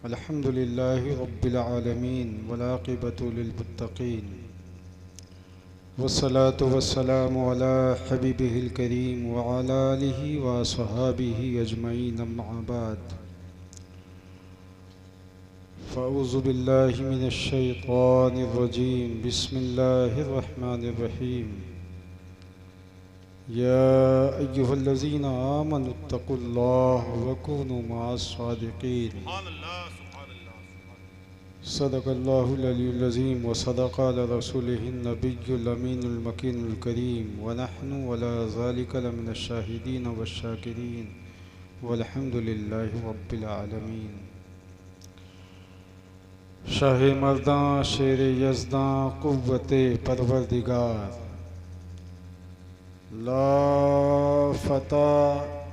अल्हम्दुलिल्लाहि रब्बिल आलमीन वलाक़िबतु लिल्मुत्तक़ीन वस्सलातु वस्सलामु अला हबीबिहिल करीम व अला आलिहि व अस्हाबिहि अजमईन अम्मा बाद फ़अऊज़ु बिल्लाहि मिनश शैतानिर रजीम बिस्मिल्लाहिर रहमानिर रहीम या अय्युहल्लज़ीना आमनुत्तक़ुल्लाह व कूनू मअस-सादिक़ीन सदक़ल्लाहुल अलियुल अज़ीम व सदक़ रसूलिहिन नबियुल अमीनुल मकीनुल करीम व नहनु अला ज़ालिका लमिनश शाहिदीन वश्शाकिरीन वल्हम्दुलिल्लाहि रब्बिल आलमीन। शाह मर्दां शेर यज़दां क़ुव्वते परवरदिगार ला फ़ता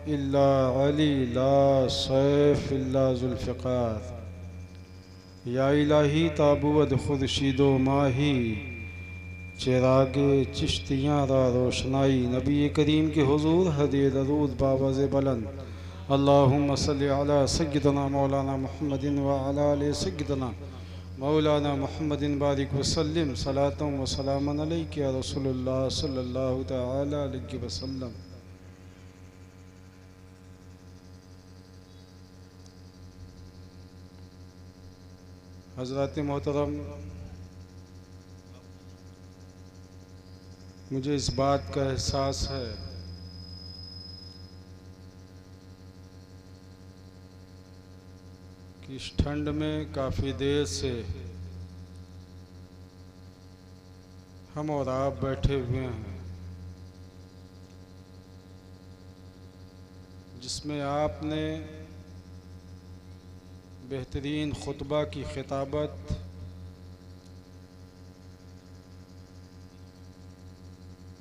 इल्ला अली ला सैफ़ इल्ला ज़ुल्फ़िकार या इलाही ताबुअद खुर्शीदो माही चिरागे चिश्तियाँ रा रोशनाई नबी करीम के हुजूर हदे दरूद बावज़ बुलंद अल्लाहुम्मा सल्लि अला सय्यिदना मौलाना मुहम्मदिन व अला आलि सय्यिदना मौलाना मुहम्मदिन बारिक वसल्लम सलातम व सलामन अलैका या रसूलुल्लाह सल्लल्लाहु तआला अलैहि वसल्लम। हज़रात मोहतरम, मुझे इस बात का एहसास है कि इस ठंड में काफ़ी देर से हम और आप बैठे हुए हैं, जिसमें आपने बेहतरीन खुतबा की खिताबत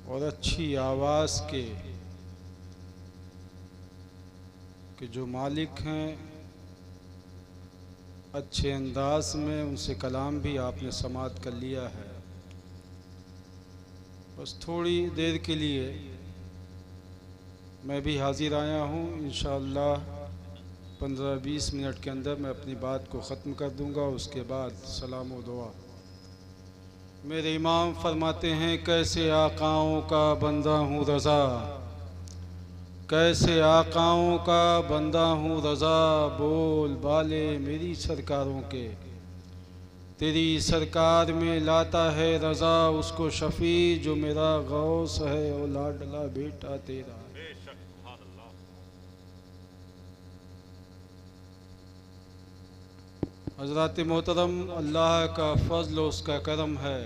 और अच्छी आवाज़ के जो मालिक हैं, अच्छे अंदाज में उनसे कलाम भी आपने समाअत कर लिया है। बस थोड़ी देर के लिए मैं भी हाजिर आया हूँ। इंशाअल्लाह 15-20 मिनट के अंदर मैं अपनी बात को ख़त्म कर दूँगा। उसके बाद सलाम व दुआ। मेरे इमाम फरमाते हैं, कैसे आकाओं का बंदा हूँ रज़ा, कैसे आकाओं का बंदा हूँ रज़ा, बोल बाले मेरी सरकारों के, तेरी सरकार में लाता है रज़ा उसको शफ़ी जो मेरा गौस है और लाडला बेटा तेरा। हज़रात मोहतरम, अल्लाह का फ़ज़ल उसका करम है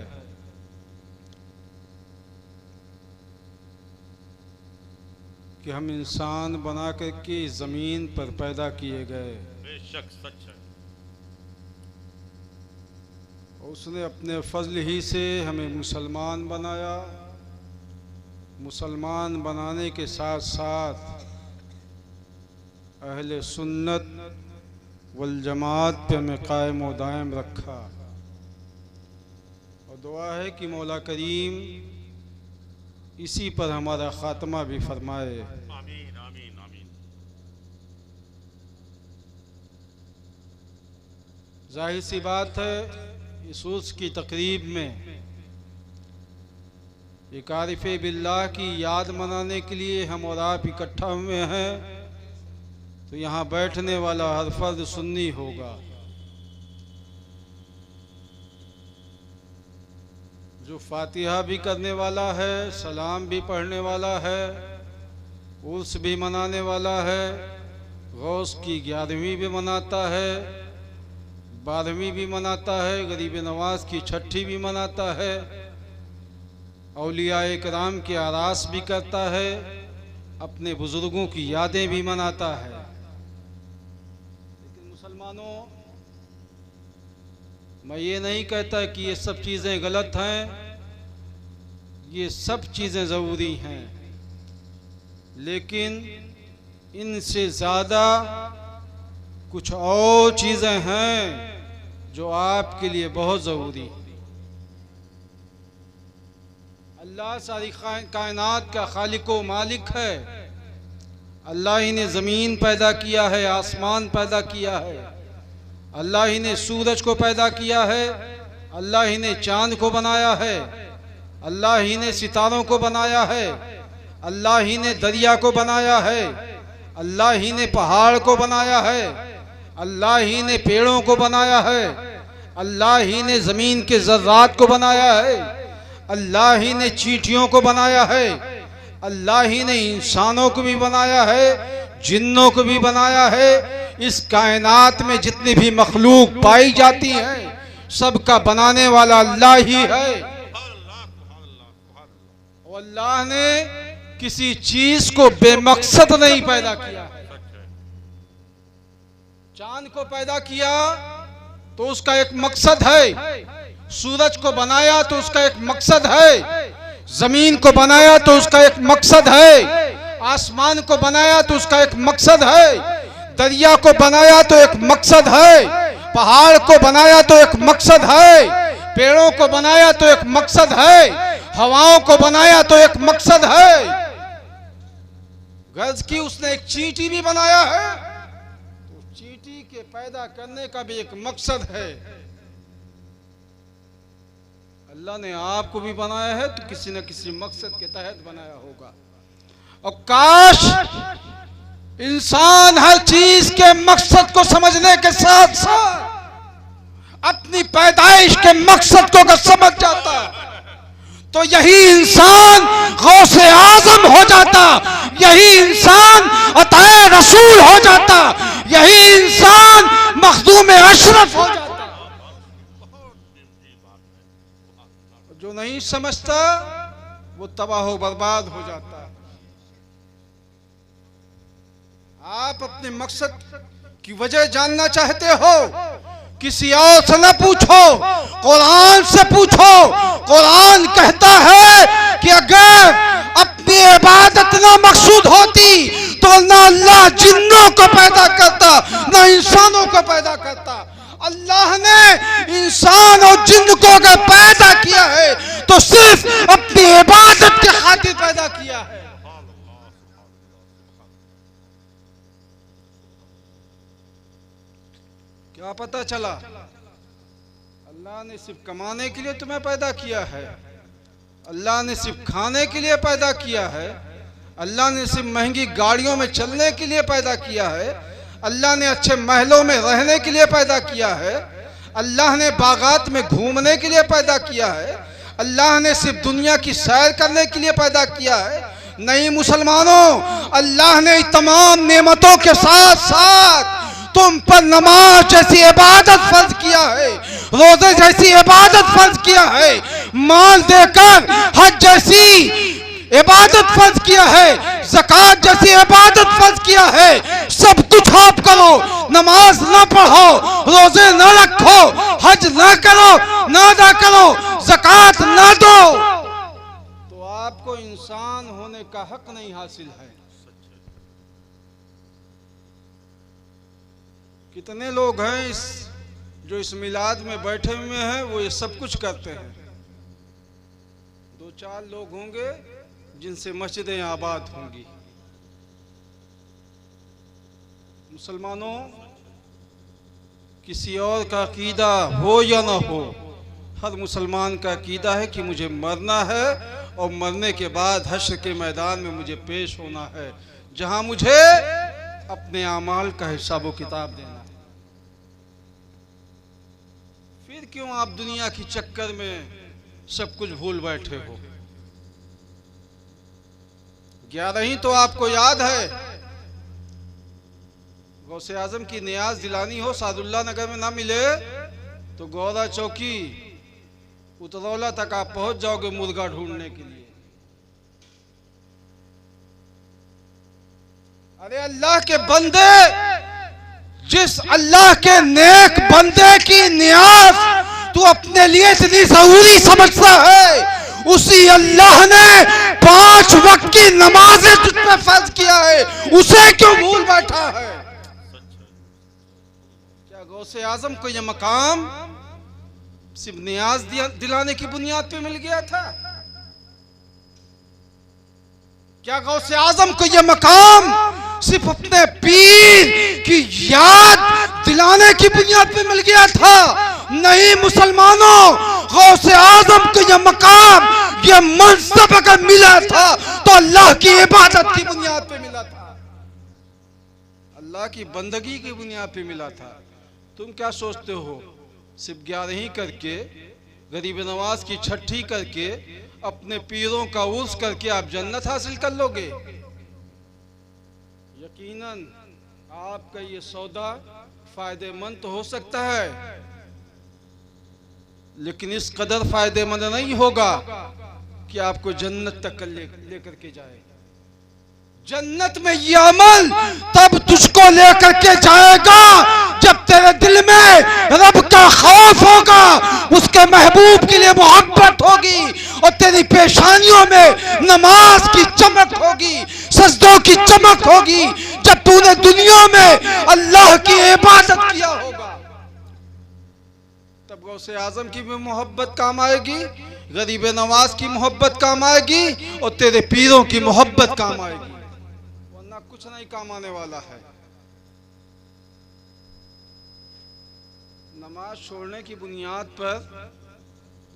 कि हम इंसान बना करके ज़मीन पर पैदा किए गए। बेशक सच है। उसने अपने फ़ज़ल ही से हमें मुसलमान बनाया। मुसलमान बनाने के साथ साथ अहले सुन्नत वल जमात पे हमें कायम व दायम रखा। और दुआ है कि मौला करीम इसी पर हमारा ख़ात्मा भी फरमाए। आमीन आमीन आमीन। जाहिर सी बात है, इस उर्स की तकरीब में एक आरिफ़े बिल्लाह की याद मनाने के लिए हम और आप इकट्ठा हुए हैं, तो यहाँ बैठने वाला हर फर्द सुन्नी होगा। जो फातिहा भी करने वाला है, सलाम भी पढ़ने वाला है, उर्स भी मनाने वाला है, गौस की 11वीं भी मनाता है, 12वीं भी मनाता है, गरीब नवाज की 6ठी भी मनाता है, औलिया इकराम की आरास भी करता है, अपने बुज़ुर्गों की यादें भी मनाता है। लेकिन मुसलमानों, मैं ये नहीं कहता कि ये सब चीज़ें गलत हैं, ये सब चीज़ें ज़रूरी हैं, लेकिन इनसे ज़्यादा कुछ और चीज़ें हैं जो आपके लिए बहुत ज़रूरी हैं। अल्लाह सारी कायनात का खालिक व मालिक है। अल्लाह ही ने ज़मीन पैदा किया है, आसमान पैदा किया है, अल्लाह ही ने सूरज को पैदा किया है, अल्लाह ही ने चांद को बनाया है, अल्लाह ही ने सितारों को बनाया है, अल्लाह ही ने दरिया को बनाया है, अल्लाह ही ने पहाड़ को बनाया है, अल्लाह ही ने पेड़ों को बनाया है, अल्लाह ही ने ज़मीन के ज़र्रात को बनाया है, अल्लाह ही ने चींटियों को बनाया है, अल्लाह ही ने इंसानों को भी बनाया है, जिन्नों को भी बनाया है। इस कायनात में जितनी भी मखलूक पाई जाती है सबका बनाने वाला अल्लाह ही है। और अल्लाह ने किसी चीज को बेमकसद नहीं पैदा किया। चांद को पैदा किया तो उसका एक मकसद है, सूरज को बनाया तो उसका एक मकसद है, जमीन को बनाया तो उसका एक मकसद है, आसमान को बनाया तो उसका एक मकसद है, दरिया को बनाया तो एक मकसद है, पहाड़ को बनाया तो एक मकसद है, पेड़ों को बनाया तो एक मकसद है, हवाओं को बनाया तो एक मकसद है। गर्ज की उसने एक चींटी भी बनाया है तो चींटी के पैदा करने का भी एक मकसद है। अल्लाह ने आपको भी बनाया है तो किसी न किसी मकसद के तहत बनाया होगा। और काश इंसान हर चीज के मकसद को समझने के साथ साथ अपनी पैदाइश के मकसद को अगर समझ जाता तो यही इंसान गौसे आजम हो जाता, यही इंसान अताए रसूल हो जाता, यही इंसान मखदूम अशरफ हो जाता। जो नहीं समझता वो तबाह बर्बाद हो जाता। आप अपने मकसद की वजह जानना चाहते हो, किसी और से न पूछो, कुरान से पूछो। कुरान कहता है कि अगर अपनी इबादत ना मकसूद होती तो ना अल्लाह जिन्नों को पैदा करता ना इंसानों को पैदा करता। अल्लाह ने इंसान और जिन्न को अगर पैदा किया है तो सिर्फ अपनी इबादत के खातिर पैदा किया है। क्या पता चला? अल्लाह ने सिर्फ कमाने के लिए तुम्हें पैदा किया है, अल्लाह ने सिर्फ खाने के लिए पैदा किया है, अल्लाह ने सिर्फ महंगी गाड़ियों में चलने के लिए पैदा किया है, अल्लाह ने अच्छे महलों में रहने के लिए पैदा किया है, अल्लाह ने बागात में घूमने के लिए पैदा किया है, अल्लाह ने सिर्फ दुनिया की सैर करने के लिए पैदा किया है। नहीं मुसलमानों, अल्लाह ने तमाम नेमतों के साथ साथ तुम पर नमाज जैसी इबादत फर्ज किया है, रोजे जैसी इबादत फर्ज किया है, माल देकर हज जैसी इबादत फर्ज किया है, ज़कात जैसी इबादत फर्ज किया है। सब कुछ आप करो, नमाज ना पढ़ो, रोजे ना रखो, हज ना करो, ना अदा करो, ज़कात ना दो तो आपको इंसान होने का हक नहीं हासिल है। कितने लोग हैं जो इस मिलाद में बैठे हुए हैं, वो ये सब कुछ करते हैं। 2-4 लोग होंगे जिनसे मस्जिदें आबाद होंगी। मुसलमानों, किसी और का अकीदा हो या ना हो, हर मुसलमान का अकीदा है कि मुझे मरना है और मरने के बाद हश्र के मैदान में मुझे पेश होना है, जहां मुझे अपने आमाल का हिसाब किताब देना। फिर क्यों आप दुनिया की चक्कर में सब कुछ भूल बैठे हो? 11 ही तो आपको याद है। गौसे आजम की नियाज दिलानी हो, सादुल्ला नगर में ना मिले तो गौरा चौकी उतरौला तक आप पहुंच जाओगे मुर्गा ढूंढने के लिए। अरे अल्लाह के बंदे, जिस अल्लाह के नेक बंदे की नियाज तू अपने लिए इतनी जरूरी समझता है, उसी अल्लाह ने 5 वक्त की नमाजें तुझ पे फर्ज किया है, उसे क्यों भूल बैठा है? क्या गौसे आजम को यह मकाम सिर्फ नियाज दिलाने की बुनियाद पे मिल गया था? क्या गौसे आजम को यह मकाम सिर्फ अपने पीर की याद दिलाने की बुनियाद पे मिल गया था। नहीं मुसलमानों, गौसे आजम को यह मकाम, यह मनसब अगर मिला था तो अल्लाह की इबादत की बुनियाद पे मिला था, अल्लाह की बंदगी की बुनियाद पे मिला था। तुम क्या सोचते हो सिर्फ 11 करके, गरीब नवाज की छठी करके, अपने पीरों का उर्स करके आप जन्नत हासिल कर लोगे? यकीनन आपका ये सौदा फायदेमंद तो हो सकता है, लेकिन इस कदर फायदेमंद नहीं होगा कि आपको जन्नत तक लेकर के जाए। जन्नत में ये अमल तब तुझको लेकर के जाएगा जब तेरे दिल में रब का खौफ होगा, उसके महबूब के लिए मोहब्बत होगी और तेरी पेशानियों में नमाज की चमक होगी, सजदों की चमक होगी। जब तूने दुनिया में अल्लाह की इबादत किया होगा तब गौसे आजम की भी मोहब्बत काम आएगी, गरीब नवाज की मोहब्बत काम आएगी और तेरे पीरों की मोहब्बत काम आएगी, वरना कुछ नहीं काम आने वाला है। नमाज छोड़ने की बुनियाद पर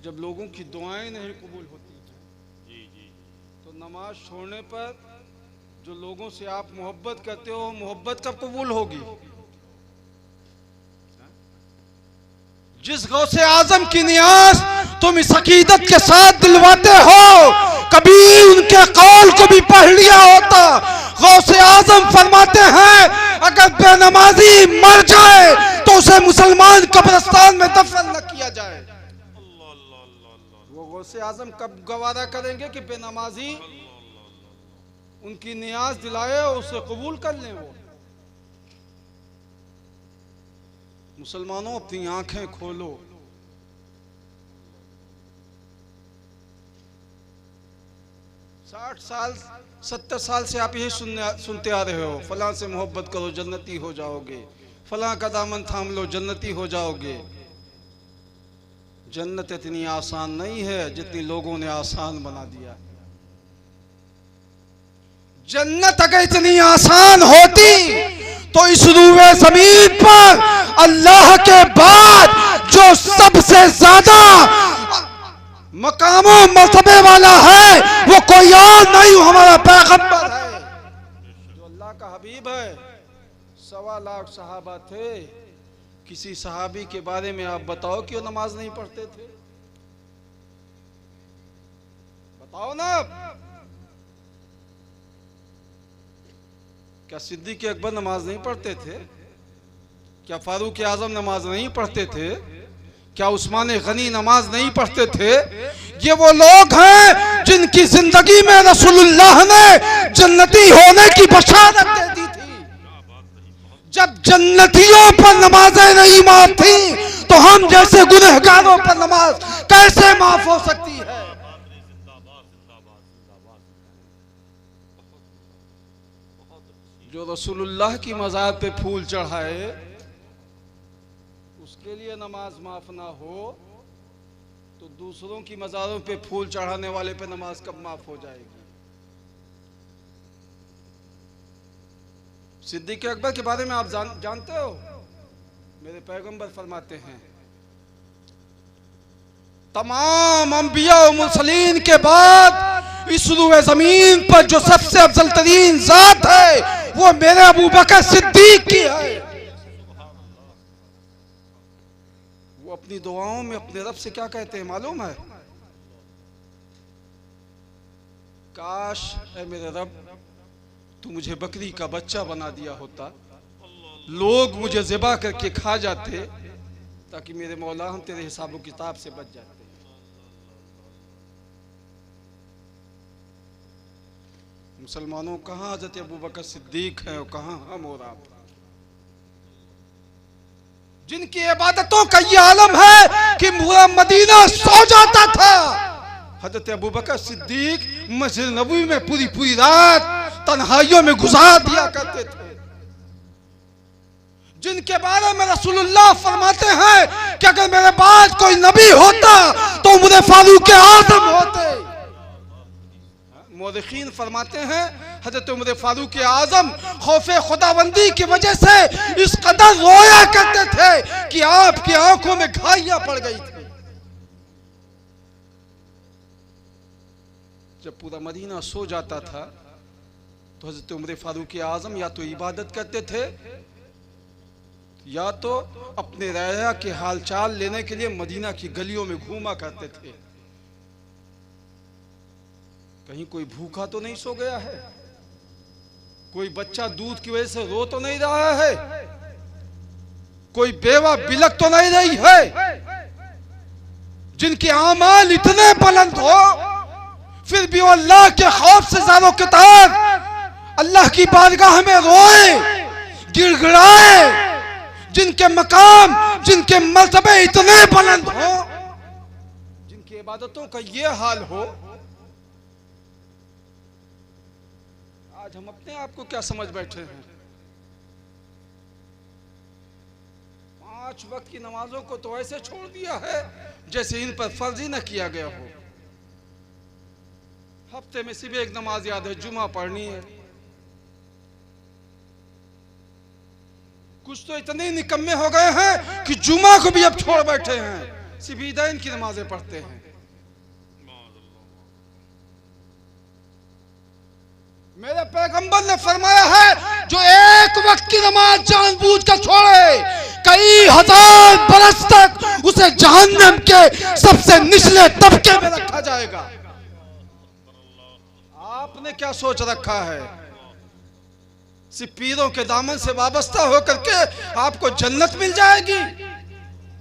जब लोगों की दुआएं नहीं कबूल होती तो नमाज छोड़ने पर जो लोगों से आप मोहब्बत करते हो, मोहब्बत कब कबूल होगी? जिस गौसे आजम की नियाज तुम इस अकीदत के साथ दिलवाते हो, कभी उनके कौल को भी पढ़ लिया होता। गौसे आजम फरमाते हैं अगर बेनमाजी मर जाए तो उसे मुसलमान कब्रिस्तान में दफन न किया जाए। वो गौसे आजम कब गवारा करेंगे कि बेनमाजी उनकी नियाज दिलाए और उसे कबूल कर लें? वो मुसलमानों अपनी आंखें खोलो, 60 साल 70 साल से आप यही सुनते आ रहे हो, फलां से मोहब्बत करो जन्नती हो जाओगे, फलां का दामन थाम लो जन्नती हो जाओगे। जन्नत इतनी आसान नहीं है जितनी लोगों ने आसान बना दिया। जन्नत अगर इतनी आसान होती तो इस रूए जमीन पर अल्लाह के बाद जो सबसे ज्यादा मकामों मर्तबे वाला है वो कोई और नहीं, हमारा पैगंबर है जो अल्लाह का हबीब है। 1.25 लाख सहाबा थे, किसी सहाबी के बारे में आप बताओ कि वो नमाज नहीं पढ़ते थे? बताओ ना। क्या सिद्दीक़ अकबर नमाज नहीं पढ़ते थे? क्या फारूक आजम नमाज नहीं पढ़ते थे? क्या उस्मान गनी नमाज नहीं पढ़ते थे? ये वो लोग हैं जिनकी जिंदगी में रसूलुल्लाह ने जन्नती होने की बशारत दे दी थी। जब जन्नतियों पर नमाजें नहीं माफ थी तो हम जैसे गुनहगारों पर नमाज कैसे माफ हो सकती है? जो रसूलुल्लाह की मज़ार पे फूल चढ़ाए उसके लिए नमाज माफ ना हो तो दूसरों की मज़ारों पे फूल चढ़ाने वाले पे नमाज कब माफ हो जाएगी? सिद्दीक़ अकबर के बारे में आप जानते हो? मेरे पैगंबर फरमाते हैं तमाम अंबिया और मुरसलीन के बाद इस रुए जमीन पर जो सबसे अफजल तरीन जात है वो मेरे अबू बकर सिद्दीक की है। वो अपनी दुआओं में अपने रब से क्या कहते हैं मालूम है? काश ऐ मेरे रब तू मुझे बकरी का बच्चा बना दिया होता, लोग मुझे ज़िबा करके खा जाते ताकि मेरे मौला हम तेरे हिसाबो किताब से बच जाते। मुसलमानों कहाँ हज़रत अबू बकर सिद्दीक है और कहाँ हम और आप, जिनकी इबादतों का ये आलम है कि पूरा मदीना सो जाता था। हज़रत अबू बकर सिद्दीक मस्जिद नबवी में पूरी पूरी रात तन्हाइयों में गुजार दिया करते थे, जिनके बारे में रसूलुल्लाह फरमाते हैं कि अगर मेरे बाद कोई नबी होता तो उमर फारूक आज़म होते। मुअर्रिखीन फरमाते हैं हजरत उमर फारूक आजम खौफे खुदाबंदी की वजह से इस कदर रोया करते थे कि आपकी आंखों में घाइयां पड़ गई थी। जब पूरा मदीना सो जाता था तो हजरत उमर फारूक आजम या तो इबादत करते थे या तो अपने राया के हालचाल लेने के लिए मदीना की गलियों में घूमा करते थे। कहीं कोई भूखा तो नहीं सो गया है, कोई बच्चा दूध की वजह से रो तो नहीं रहा है, कोई बेवा बिलक तो नहीं रही है। जिनके आमाल इतने बुलंद हो फिर भी वो अल्लाह के खौफ से ज़ारो किताब अल्लाह की बारगाह में रोए, गिड़गिड़ाए, जिनके मकाम, जिनके मर्तबे इतने बुलंद हो, जिनकी इबादतों का ये हाल हो, आज हम अपने आप को क्या समझ बैठे हैं? 5 वक्त की नमाजों को तो ऐसे छोड़ दिया है जैसे इन पर फर्ज ही न किया गया हो। हफ्ते में सिर्फ एक नमाज याद है, जुमा पढ़नी है। कुछ तो इतने निकम्मे हो गए हैं कि जुमा को भी अब छोड़ बैठे हैं, सिर्फ ईदैन की नमाजें पढ़ते हैं। मेरे पैगंबर ने फरमाया है जो एक वक्त की नमाज जानबूझकर छोड़े कई हजार बरस तक उसे जहन्नम के सबसे निचले तबके में रखा जाएगा। आपने क्या सोच रखा है? सिर्फ पीरों के दामन से वाबस्ता होकर के आपको जन्नत मिल जाएगी?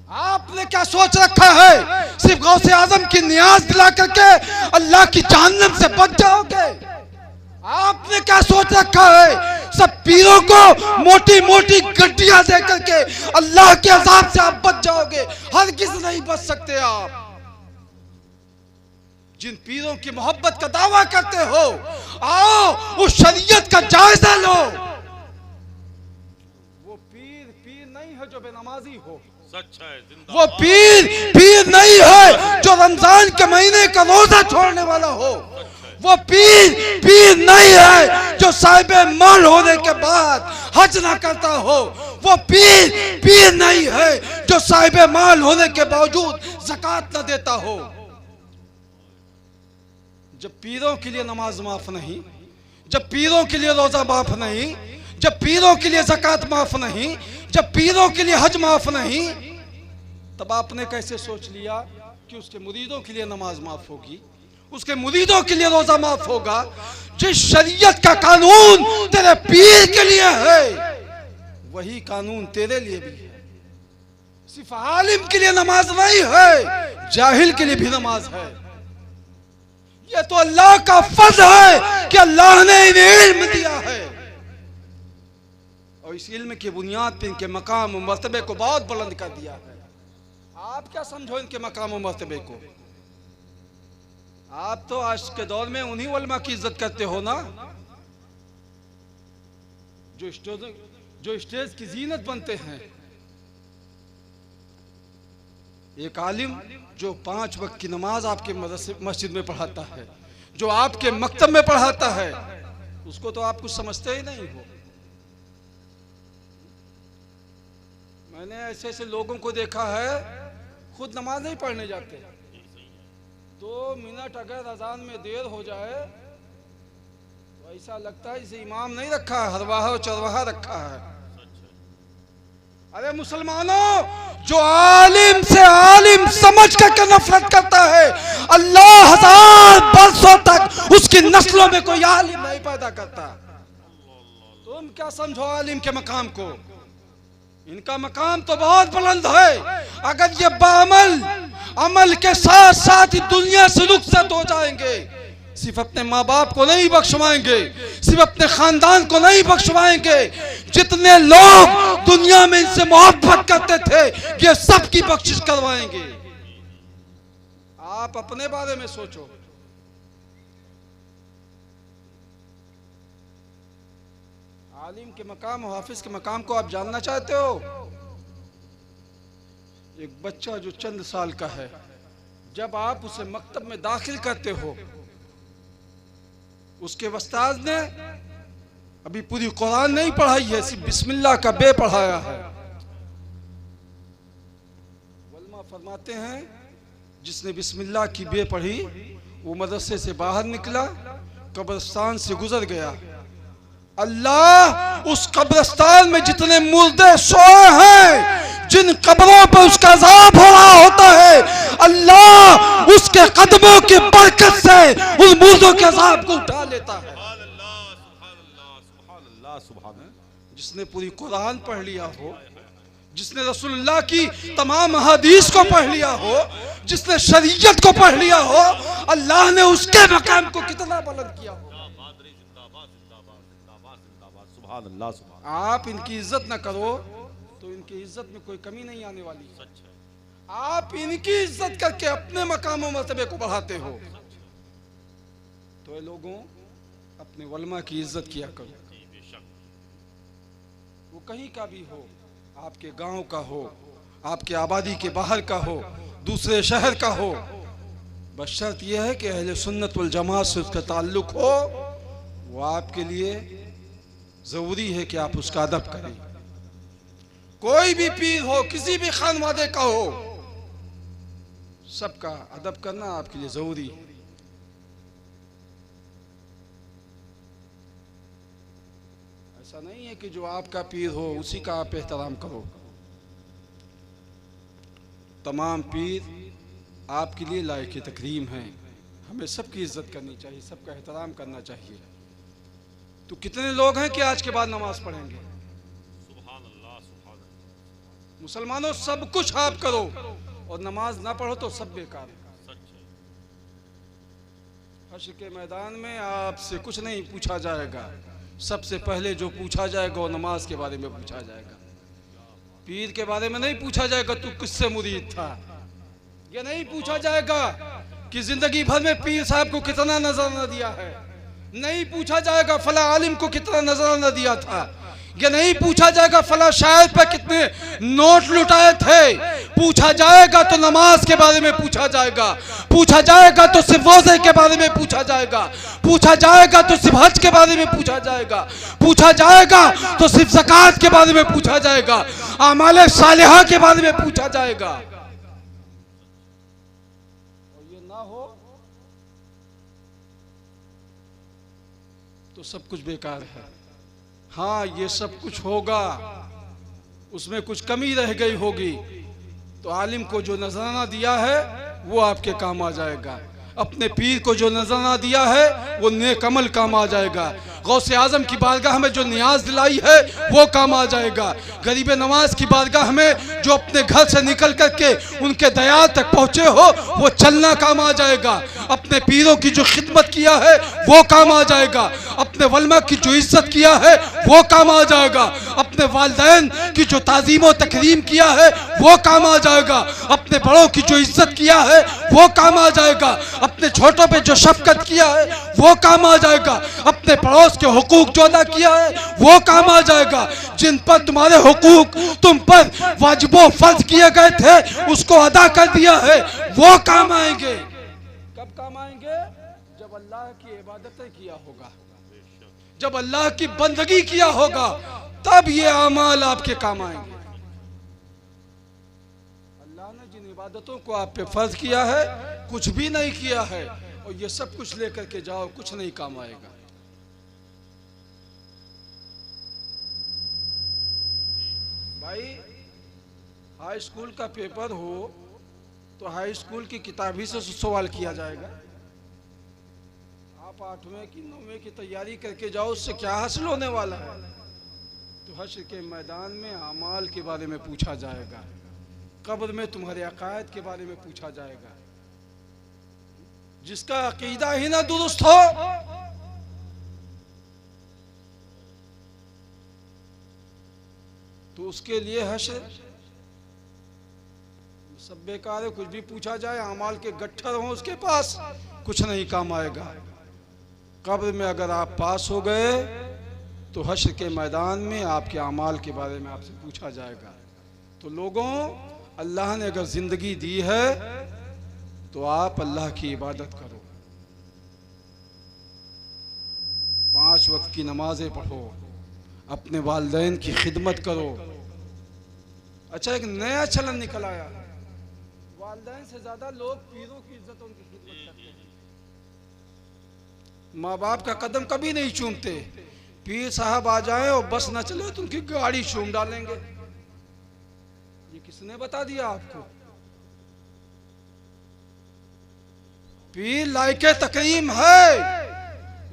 आपने क्या सोच रखा है? सिर्फ गौसे आजम की नियाज दिला करके अल्लाह की जहन्नम से बच जाओगे? आपने क्या सोच रखा है? सब पीरों को मोटी मोटी गड्डियां दे करके अल्लाह के अजाब से आप बच जाओगे? हर किसी नहीं बच सकते आप। जिन पीरों की मोहब्बत का दावा करते हो, आओ उस शरीयत का जायजा लो। वो पीर नहीं है जो बेनमाजी हो, सच है। वो पीर नहीं है जो रमजान के महीने का रोजा छोड़ने वाला हो, वो पीर नहीं है जो साहिबे माल होने के बाद हज ना करता हो, वो पीर नहीं है जो साहिबे माल होने के बावजूद ज़कात न देता हो। जब पीरों के लिए नमाज माफ नहीं, जब पीरों के लिए रोजा माफ नहीं, जब पीरों के लिए ज़कात माफ नहीं, जब पीरों के लिए हज माफ नहीं, तब आपने कैसे सोच लिया कि उसके मुरीदों के लिए नमाज माफ होगी, उसके मुरीदों के लिए रोजा माफ होगा? जिस शरीयत का कानून तेरे पीर के लिए है वही कानून तेरे लिए भी है। सिर्फ आलिम के लिए नमाज नहीं है, जाहिल के लिए भी नमाज है। ये तो अल्लाह का फज़्ल है कि अल्लाह ने इन्हें इल्म दिया है और इस इल्म की बुनियाद पर इनके मकाम और मर्तबे को बहुत बुलंद कर दिया है। आप क्या समझो इनके मकाम और मर्तबे को? आप तो आज के दौर में उन्हीं उलमा की इज्जत करते हो ना जो स्टेज की जीनत बनते हैं। एक आलिम जो 5 वक्त की नमाज आपके मस्जिद में पढ़ाता है, जो आपके मकतब में पढ़ाता है, उसको तो आप कुछ समझते ही नहीं हो। मैंने ऐसे ऐसे लोगों को देखा है खुद नमाज नहीं पढ़ने जाते। 2 मिनट अगर अजान में देर हो जाए तो ऐसा लगता है जैसे इमाम नहीं रखा है, हरवाहा और चरवाहा रखा है। अरे मुसलमानों, जो आलिम से आलिम समझ करके नफरत करता है, अल्लाह 1000 बरसों तक उसकी नस्लों में कोई आलिम नहीं पैदा करता। तुम क्या समझो आलिम के मकाम को? इनका मकाम तो बहुत बुलंद है। अगर ये बाअमल अमल के साथ साथ ही दुनिया से रुखसत हो जाएंगे, सिर्फ अपने माँ बाप को नहीं बख्शवाएंगे, सिर्फ अपने खानदान को नहीं बख्शवाएंगे, जितने लोग दुनिया में इनसे मोहब्बत करते थे ये सबकी बख्शिश करवाएंगे। आप अपने बारे में सोचो। आलिम के मकाम और हाफिज के मकाम को आप जानना चाहते हो? एक बच्चा जो चंद साल का है, जब आप उसे मकतब में दाखिल करते हो उसके उस्ताद ने अभी पूरी कुरान नहीं पढ़ाई है, सिर्फ बिस्मिल्लाह का बे पढ़ाया है। वल्मा फरमाते हैं जिसने बिस्मिल्लाह की बे पढ़ी वो मदरसे से बाहर निकला, कब्रिस्तान से गुजर गया। अल्लाह उस कब्रिस्तान में जितने मुर्दे सोए हैं, जिन कब्रों पर उसका अज़ाब हो रहा होता है, अल्लाह उसके कदमों की बरकत से उस मुर्दों के अज़ाब को उठा लेता है। जिसने पूरी कुरान पढ़ लिया हो, जिसने रसूलुल्लाह की तमाम हदीस को पढ़ लिया हो, जिसने शरीयत को पढ़ लिया हो, अल्लाह ने उसके मकाम को कितना बुलंद किया हो। आप इनकी इज्जत न करो तो इनकी इज्जत में कोई कमी नहीं आने वाली है। आप इनकी इज्जत करके अपने मकाम मर्तबे को बढ़ाते हो। तो लोगों, अपने वलमा की इज्जत किया करो, वो कहीं का भी हो, आपके गांव का हो, आपके आबादी के बाहर का हो, दूसरे शहर का हो, बस शर्त यह है कि अहले सुन्नत वल जमात से उसका ताल्लुक हो। वो आपके लिए जरूरी है कि आप उसका अदब करें। कोई भी पीर हो, किसी भी खानवादे का हो, सबका अदब करना आपके लिए जरूरी है। ऐसा नहीं है कि जो आपका पीर हो उसी का आप एहतराम करो। तमाम पीर आपके लिए लायक तकरीम हैं। हमें सबकी इज्जत करनी चाहिए, सबका एहतराम करना चाहिए। तो कितने लोग हैं कि आज के बाद नमाज पढ़ेंगे? मुसलमानों, सब कुछ आप करो और नमाज ना पढ़ो तो सब बेकार है। हश्र के मैदान में आपसे कुछ नहीं पूछा जाएगा। सबसे पहले जो पूछा जाएगा वो नमाज के बारे में पूछा जाएगा। पीर के बारे में नहीं पूछा जाएगा तू किससे मुरीद था। ये नहीं पूछा जाएगा कि जिंदगी भर में पीर साहब को कितना नजराना दिया है। नहीं पूछा जाएगा फला आलिम को कितना नजराना दिया था। ये नहीं पूछा जाएगा फला शायर पर कितने नोट लुटाए थे। पूछा जाएगा तो नमाज के बारे में पूछा जाएगा। पूछा जाएगा तो सिर्फ रोजे के बारे में पूछा जाएगा। पूछा जाएगा तो सिर्फ हज के बारे में पूछा जाएगा। पूछा जाएगा तो सिर्फ ज़कात के बारे में पूछा जाएगा। आमाले सालिहा के बारे में पूछा जाएगा। और ये ना हो तो सब कुछ बेकार है। हाँ, ये सब कुछ होगा, उसमें कुछ कमी रह गई होगी तो आलिम को जो नजराना दिया है वो आपके काम आ जाएगा। अपने पीर को जो नजराना दिया है वो नेक अमल काम आ जाएगा। गौसे आजम की बारगाह में जो नियाज दिलाई है वो काम आ जाएगा। गरीब नवाज की बारगाह में जो अपने घर से निकल करके उनके दयाल तक पहुँचे हो वो चलना काम आ जाएगा। अपने पीरों की जो खिदमत किया है वो काम आ जाएगा। अपने वलमा की जो इज्जत किया है वो काम आ जाएगा। अपने वालिदैन की जो ताज़ीम व तकरीम किया है वो काम आ जाएगा। अपने बड़ों की जो इज्जत किया है वो काम आ जाएगा। अपने छोटों पे जो शफकत किया है वो काम आ जाएगा। अपने पड़ोस के हुकूक जो अदा किया है वो काम आ जाएगा। जिन पर तुम्हारे हुकूक तुम पर वाजिबो फर्ज किए गए थे उसको अदा कर दिया है वो काम आएंगे। कब काम आएंगे? जब अल्लाह की इबादतें किया होगा, जब अल्लाह की बंदगी किया होगा, तब ये अमाल आपके काम आएंगे। अल्लाह ने जिन इबादतों को आप पे फर्ज किया है कुछ भी नहीं किया है और ये सब कुछ लेकर के जाओ, कुछ नहीं काम आएगा। भाई, हाई स्कूल का पेपर हो तो हाई स्कूल की किताब ही से सवाल किया जाएगा। आप 8वें की 9वें की तैयारी करके जाओ, उससे क्या हासिल होने वाला है? तो हश्र के मैदान में अमाल के बारे में पूछा जाएगा। कब्र में तुम्हारे अकायद के बारे में पूछा जाएगा। जिसका अकीदा ही ना दुरुस्त हो तो उसके लिए हश्र सब बेकार है। कुछ भी पूछा जाए, अमाल के गट्ठर हो उसके पास, कुछ नहीं काम आएगा। कब्र में अगर आप पास हो गए तो हश्र के मैदान में आपके अमाल के बारे में आपसे पूछा जाएगा। तो लोगों, अल्लाह ने अगर जिंदगी दी है तो आप अल्लाह की इबादत करो। वक्त की नमाजें पढ़ो, अपने वालिदैन की खिदमत करो। अच्छा, एक नया चलन निकल आया, वालिदैन से ज्यादा लोग पीरों की इज्जत, उनकी खिदमत करते हैं। माँ बाप का कदम कभी नहीं चूमते, पीर साहब आ जाए और बस ना चले तो उनकी गाड़ी चूम डालेंगे। ये किसने बता दिया आपको? पीर लायके तकरीम है,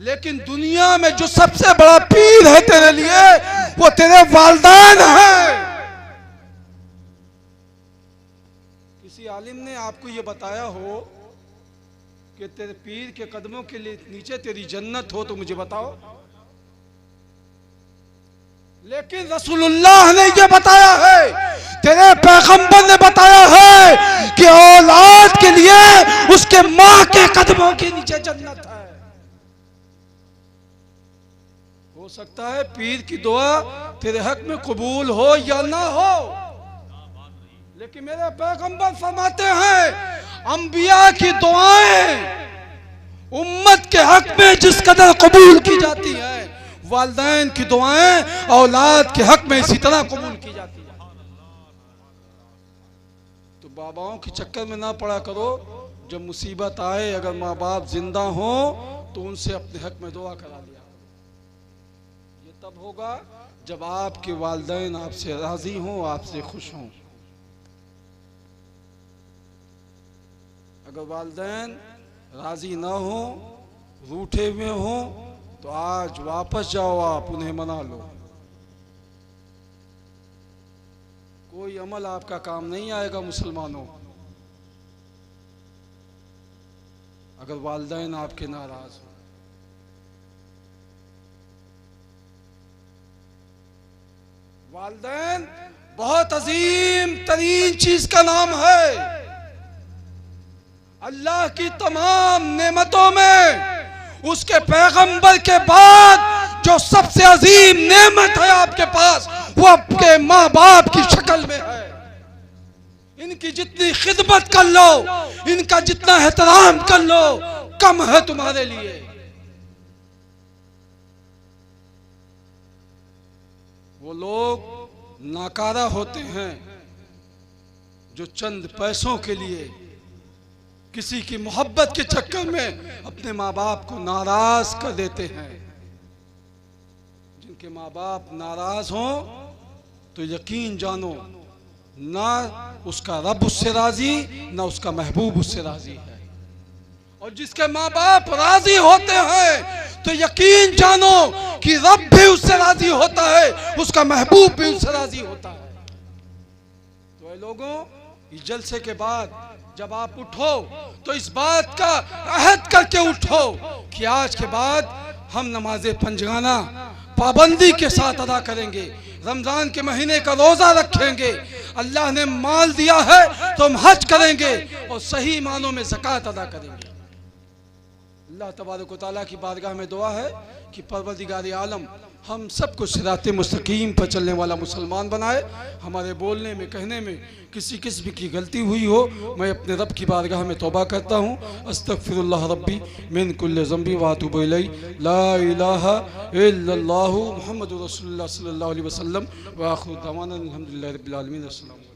लेकिन दुनिया में जो सबसे बड़ा पीर है तेरे लिए वो तेरे वालिदैन है। किसी आलिम ने आपको ये बताया हो कि तेरे पीर के कदमों के लिए नीचे तेरी जन्नत हो तो मुझे बताओ। लेकिन रसूलुल्लाह ने ये बताया है, तेरे पैगंबर ने बताया है कि औलाद के लिए उसके माँ के कदमों के नीचे जन्नत है। हो सकता है पीर की दुआ तेरे हक में कबूल हो या ना हो, लेकिन मेरे पैगंबर फरमाते हैं अंबिया की दुआएं उम्मत के हक में जिस कदर कबूल की जाती है, वालिदैन की दुआएं औलाद के हक में इसी तरह कबूल की जाती है। तो बाबाओं के चक्कर में ना पड़ा करो। जब मुसीबत आए, अगर माँ बाप जिंदा हो तो उनसे अपने हक में दुआ करा लिया। ये तब होगा जब आपके वालिदैन आपसे राजी हों, आपसे खुश हों। अगर वालिदैन राजी ना हो, रूठे हुए हों, तो आज वापस जाओ, आप उन्हें मना लो। कोई अमल आपका काम नहीं आएगा मुसलमानों, अगर वालिदैन आपके नाराज हो। वालिदैन बहुत अजीम तरीन चीज का नाम है। अल्लाह की तमाम नेमतों में उसके पैगंबर के बाद जो सबसे अजीम नेमत है आपके पास, वो आपके माँ बाप की शक्ल में है। इनकी जितनी खिदमत कर लो, इनका जितना एहतराम कर लो, कम है तुम्हारे लिए। वो लोग नाकारा होते हैं जो चंद पैसों के लिए, किसी की मोहब्बत के चक्कर में अपने माँ बाप को नाराज कर देते हैं। जिनके माँ बाप नाराज हों तो यकीन जानो ना उसका रब उससे राजी, ना उसका महबूब उससे राजी है। और जिसके माँ बाप राजी होते हैं तो यकीन जानो कि रब भी उससे राजी होता है, उसका महबूब भी उससे राजी होता है। तो लोगों, इस जलसे के बाद जब आप उठो तो इस बात का अहद करके उठो कि आज के बाद हम नमाज़े पंजगाना पाबंदी के साथ अदा करेंगे, रमजान के महीने का रोजा रखेंगे, अल्लाह ने माल दिया है तो हम हज करेंगे और सही मानों में ज़कात अदा करेंगे। अल्लाह तबारक व तआला की बारगाह में दुआ है कि परवरदिगार आलम हम सबको सिराते मुस्तकीम पर चलने वाला मुसलमान बनाए। हमारे बोलने में, कहने में किसी किस्म की गलती हुई हो, मैं अपने रब की बारगाह में तौबा करता हूँ। अस्तगफिरुल्लाह रब्बी मिन कुल्लि ज़ंबी व अतूबु इलैहि, ला इलाहा इल्लल्लाहु मुहम्मदुर रसूलुल्लाह सल्लल्लाहु अलैहि वसल्लम व आखिरु दअवाना अल्हम्दुलिल्लाहि रब्बिल आलमीन। अस्सलाम।